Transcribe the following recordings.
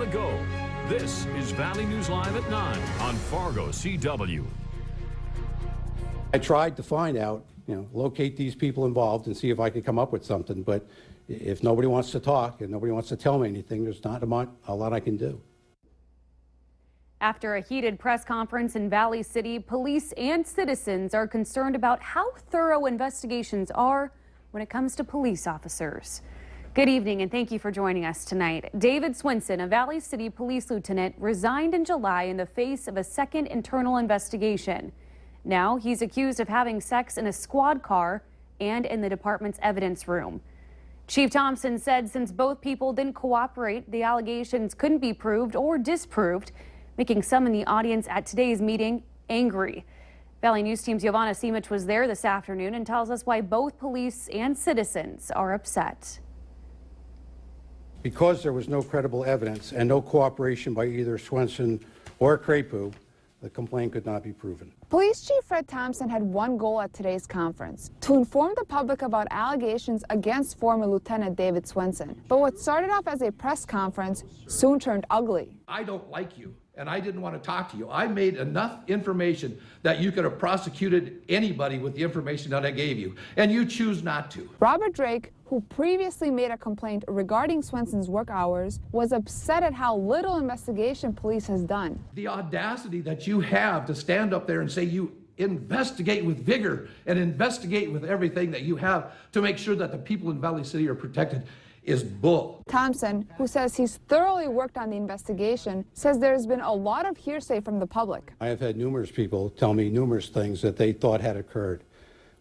the go. This is Valley News Live at 9 on Fargo CW. I tried to find out, locate these people involved and see if I could come up with something, but if nobody wants to talk and nobody wants to tell me anything, there's not a lot I can do. After a heated press conference in Valley City, police and citizens are concerned about how thorough investigations are when it comes to police officers. Good evening and thank you for joining us tonight. David Swinson, a Valley City police lieutenant, resigned in July in the face of a second internal investigation. Now he's accused of having sex in a squad car and in the department's evidence room. Chief Thompson said since both people didn't cooperate, the allegations couldn't be proved or disproved, making some in the audience at today's meeting angry. Valley News Team's Giovanna Simic was there this afternoon and tells us why both police and citizens are upset. Because there was no credible evidence and no cooperation by either Swenson or Crapu, the complaint could not be proven. Police Chief Fred Thompson had one goal at today's conference: to inform the public about allegations against former Lieutenant David Swinson. But what started off as a press conference soon turned ugly. I don't like you, and I didn't want to talk to you. I made enough information that you could have prosecuted anybody with the information that I gave you, and you choose not to. Robert Drake, who previously made a complaint regarding Swenson's work hours, was upset at how little investigation police has done. The audacity that you have to stand up there and say you investigate with vigor and investigate with everything that you have to make sure that the people in Valley City are protected is bull. Thompson, who says he's thoroughly worked on the investigation, says there's been a lot of hearsay from the public. I have had numerous people tell me numerous things that they thought had occurred,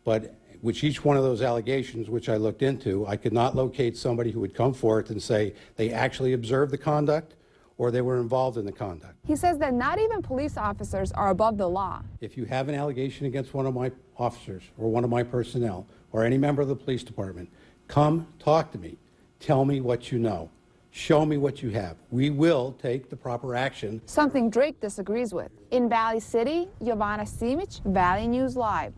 but with each one of those allegations, which I looked into, I could not locate somebody who would come forth and say they actually observed the conduct or they were involved in the conduct. He says that not even police officers are above the law. If you have an allegation against one of my officers or one of my personnel or any member of the police department, come talk to me. Tell me what you know. Show me what you have. We will take the proper action. Something Drake disagrees with. In Valley City, Giovanna Simic, Valley News Live.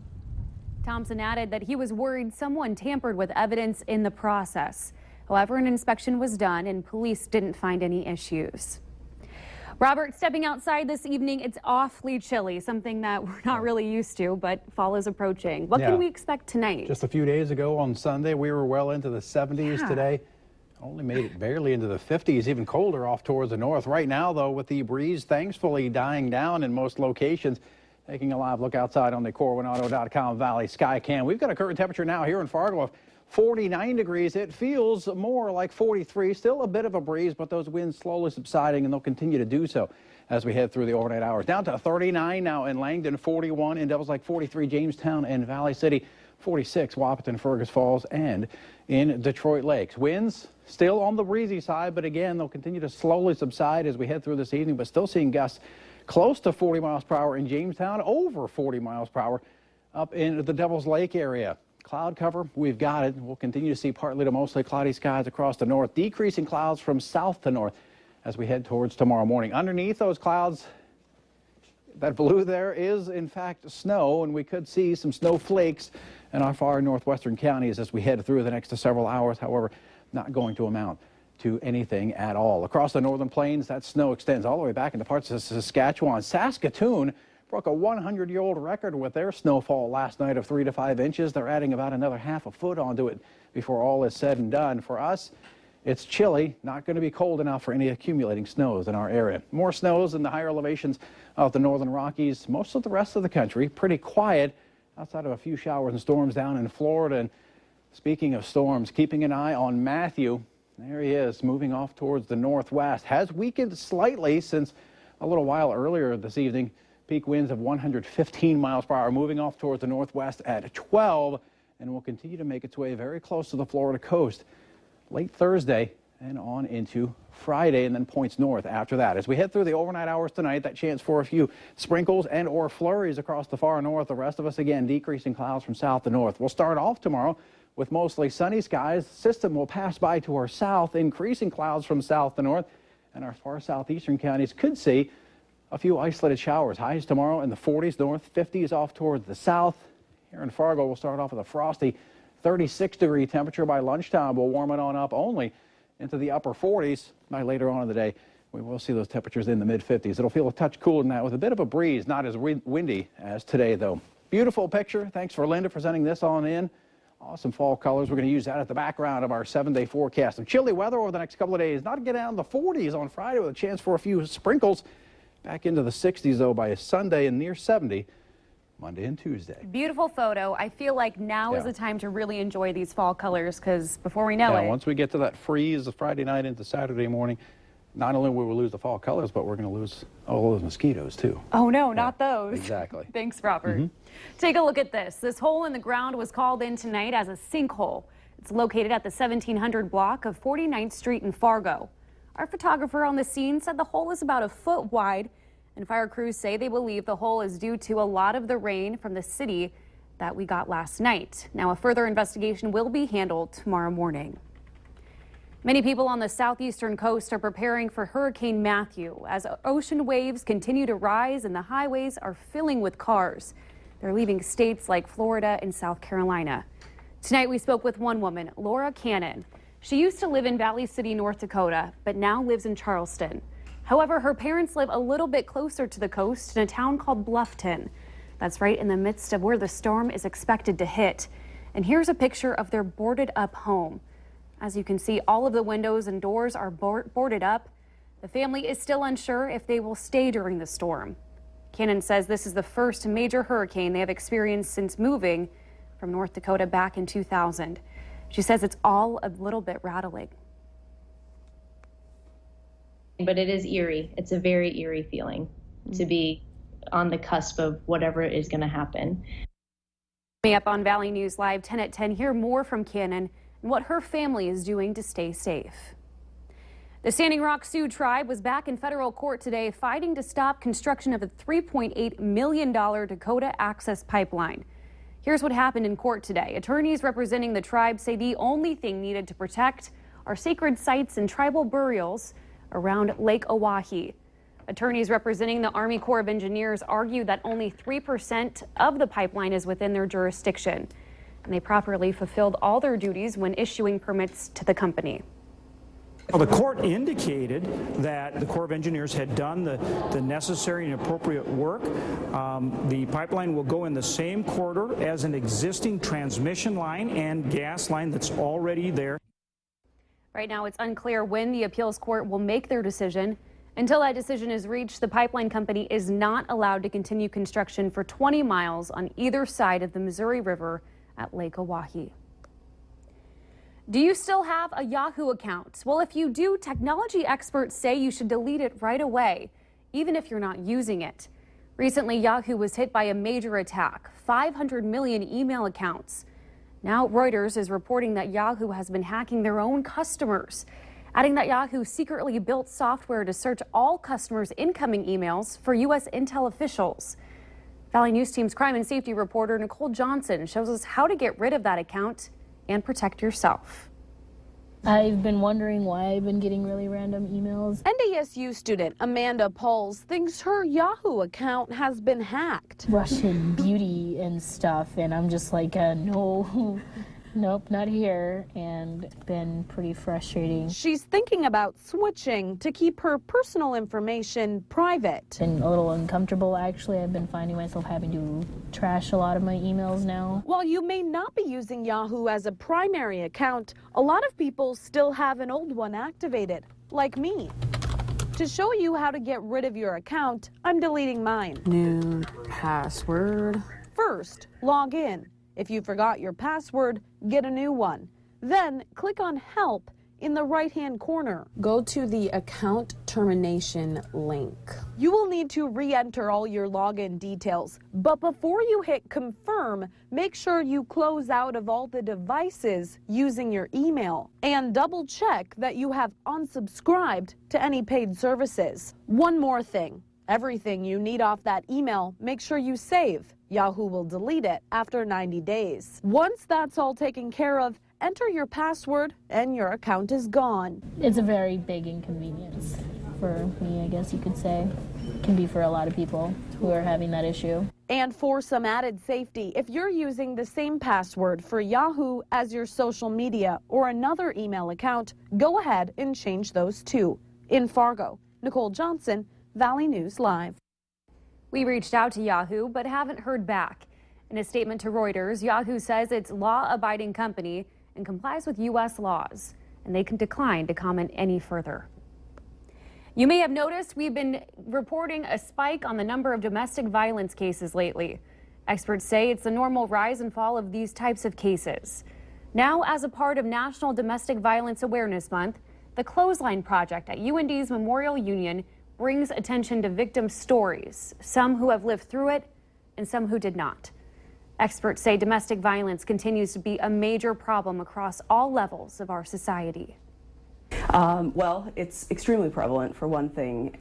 Thompson added that he was worried someone tampered with evidence in the process. However, an inspection was done and police didn't find any issues. Robert, stepping outside this evening, it's awfully chilly, something that we're not really used to, but fall is approaching. What can we expect tonight? Just a few days ago on Sunday, we were well into the 70s. Today. Only made it barely into the 50s, even colder off towards the north. Right now, though, with the breeze thankfully dying down in most locations, taking a live look outside on the CorwinAuto.com Valley Skycam. We've got a current temperature now here in Fargo of 49 degrees. It feels more like 43. Still a bit of a breeze, but those winds slowly subsiding, and they'll continue to do so as we head through the overnight hours. Down to 39 now in Langdon, 41 in Devils Lake, 43 Jamestown and Valley City, 46 Wahpeton, Fergus Falls, and in Detroit Lakes. Winds still on the breezy side, but again, they'll continue to slowly subside as we head through this evening, but still seeing gusts close to 40 miles per hour in Jamestown, over 40 miles per hour up in the Devil's Lake area. Cloud cover, we've got it. We'll continue to see partly to mostly cloudy skies across the north, decreasing clouds from south to north as we head towards tomorrow morning. Underneath those clouds, that blue there is in fact snow, and we could see some snow flakes in our far northwestern counties as we head through the next several hours. However, not going to amount to anything at all. Across the northern plains, that snow extends all the way back into parts of Saskatchewan. Saskatoon broke a 100-year-old record with their snowfall last night of 3 to 5 inches. They're adding about another half a foot onto it before all is said and done. For us, it's chilly, not going to be cold enough for any accumulating snows in our area. More snows in the higher elevations of the northern Rockies. Most of the rest of the country pretty quiet outside of a few showers and storms down in Florida. And speaking of storms, keeping an eye on Matthew. There he is, moving off towards the northwest. Has weakened slightly since a little while earlier this evening. Peak winds of 115 miles per hour, moving off towards the northwest at 12, and will continue to make its way very close to the Florida coast late Thursday and on into Friday, and then points north after that. As we head through the overnight hours tonight, that chance for a few sprinkles and or flurries across the far north. The rest of us, again, decreasing clouds from south to north. We'll start off tomorrow with mostly sunny skies. The system will pass by to our south, increasing clouds from south to north, and our far southeastern counties could see a few isolated showers. Highs tomorrow in the 40s north, 50s off towards the south. Here in Fargo, we'll start off with a frosty 36-degree temperature by lunchtime. We'll warm it on up only into the upper 40s by later on in the day. We will see those temperatures in the mid-50s. It'll feel a touch cooler now with a bit of a breeze, not as windy as today, though. Beautiful picture. Thanks for Linda for sending this on in. Awesome fall colors. We're going to use that at the background of our 7-day forecast. Some chilly weather over the next couple of days. Not to get down to the 40s on Friday with a chance for a few sprinkles. Back into the 60s, though, by Sunday and near 70 Monday and Tuesday. Beautiful photo. I feel like now is the time to really enjoy these fall colors because before we know it. Once we get to that freeze Friday night into Saturday morning, not only will we lose the fall colors, but we're going to lose all those mosquitoes, too. Oh, no, not those. Exactly. Thanks, Robert. Take a look at this. This hole in the ground was called in tonight as a sinkhole. It's located at the 1700 block of 49th Street in Fargo. Our photographer on the scene said the hole is about a foot wide, and fire crews say they believe the hole is due to a lot of the rain from the city that we got last night. Now, a further investigation will be handled tomorrow morning. Many people on the southeastern coast are preparing for Hurricane Matthew as ocean waves continue to rise and the highways are filling with cars. They're leaving states like Florida and South Carolina. Tonight we spoke with one woman, Laura Cannon. She used to live in Valley City, North Dakota, but now lives in Charleston. However, her parents live a little bit closer to the coast in a town called Bluffton. That's right in the midst of where the storm is expected to hit. And here's a picture of their boarded up home. As you can see, all of the windows and doors are boarded up. The family is still unsure if they will stay during the storm. Cannon says this is the first major hurricane they have experienced since moving from North Dakota back in 2000. She says it's all a little bit rattling. But it is eerie. It's a very eerie feeling to be on the cusp of whatever is going to happen. Coming up on Valley News Live 10 at 10, hear more from Cannon and what her family is doing to stay safe. The Standing Rock Sioux tribe was back in federal court today fighting to stop construction of a $3.8 million Dakota Access Pipeline. Here's what happened in court today. Attorneys representing the tribe say the only thing needed to protect are sacred sites and tribal burials around Lake Oahe. Attorneys representing the Army Corps of Engineers argue that only 3% of the pipeline is within their jurisdiction, and they properly fulfilled all their duties when issuing permits to the company. Well, the court indicated that the Corps of Engineers had done the necessary and appropriate work. The pipeline will go in the same corridor as an existing transmission line and gas line that's already there. Right now, it's unclear when the appeals court will make their decision. Until that decision is reached, the pipeline company is not allowed to continue construction for 20 miles on either side of the Missouri River at Lake Oahe. Do you still have a Yahoo account? Well, if you do, technology experts say you should delete it right away, even if you're not using it. Recently, Yahoo was hit by a major attack, 500 million email accounts. Now, Reuters is reporting that Yahoo has been hacking their own customers, adding that Yahoo secretly built software to search all customers' incoming emails for U.S. intel officials. Valley News Team's crime and safety reporter Nicole Johnson shows us how to get rid of that account and protect yourself. I've been wondering why I've been getting really random emails. NDSU student Amanda Pauls thinks her Yahoo account has been hacked. Russian beauty and stuff, and I'm just like, no, nope, not here, and been pretty frustrating. She's thinking about switching to keep her personal information private. Been a little uncomfortable, actually. I've been finding myself having to trash a lot of my emails now. While you may not be using Yahoo as a primary account, a lot of people still have an old one activated, like me. To show you how to get rid of your account, I'm deleting mine. New password. First, log in. If you forgot your password, get a new one. Then click on Help in the right-hand corner. Go to the account termination link. You will need to re-enter all your login details, but before you hit confirm, make sure you close out of all the devices using your email and double check that you have unsubscribed to any paid services. One more thing. Everything you need off that email, make sure you save. Yahoo will delete it after 90 days. Once that's all taken care of, enter your password and your account is gone. It's a very big inconvenience for me, I guess you could say. It can be for a lot of people who are having that issue. And for some added safety, if you're using the same password for Yahoo as your social media or another email account, go ahead and change those too. In Fargo, Nicole Johnson, Valley News Live. We reached out to Yahoo but haven't heard back. In a statement to Reuters, Yahoo says it's a law-abiding company and complies with U.S. laws, and they can decline to comment any further. You may have noticed we've been reporting a spike on the number of domestic violence cases lately. Experts say it's the normal rise and fall of these types of cases. Now, as a part of National Domestic Violence Awareness Month, the Clothesline Project at UND's Memorial Union brings attention to victim stories, some who have lived through it and some who did not. Experts say domestic violence continues to be a major problem across all levels of our society. Well, it's extremely prevalent, for one thing.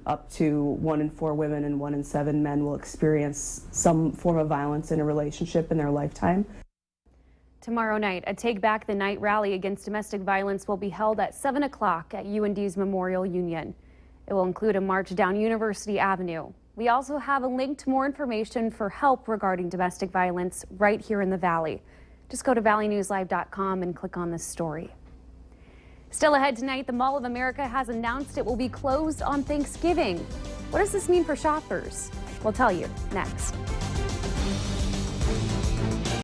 Up to 1 in 4 women and 1 in 7 men will experience some form of violence in a relationship in their lifetime. Tomorrow night, a Take Back the Night rally against domestic violence will be held at 7 o'clock at UND's Memorial Union. It will include a march down University Avenue. We also have a link to more information for help regarding domestic violence right here in the Valley. Just go to valleynewslive.com and click on this story. Still ahead tonight, the Mall of America has announced it will be closed on Thanksgiving. What does this mean for shoppers? We'll tell you next.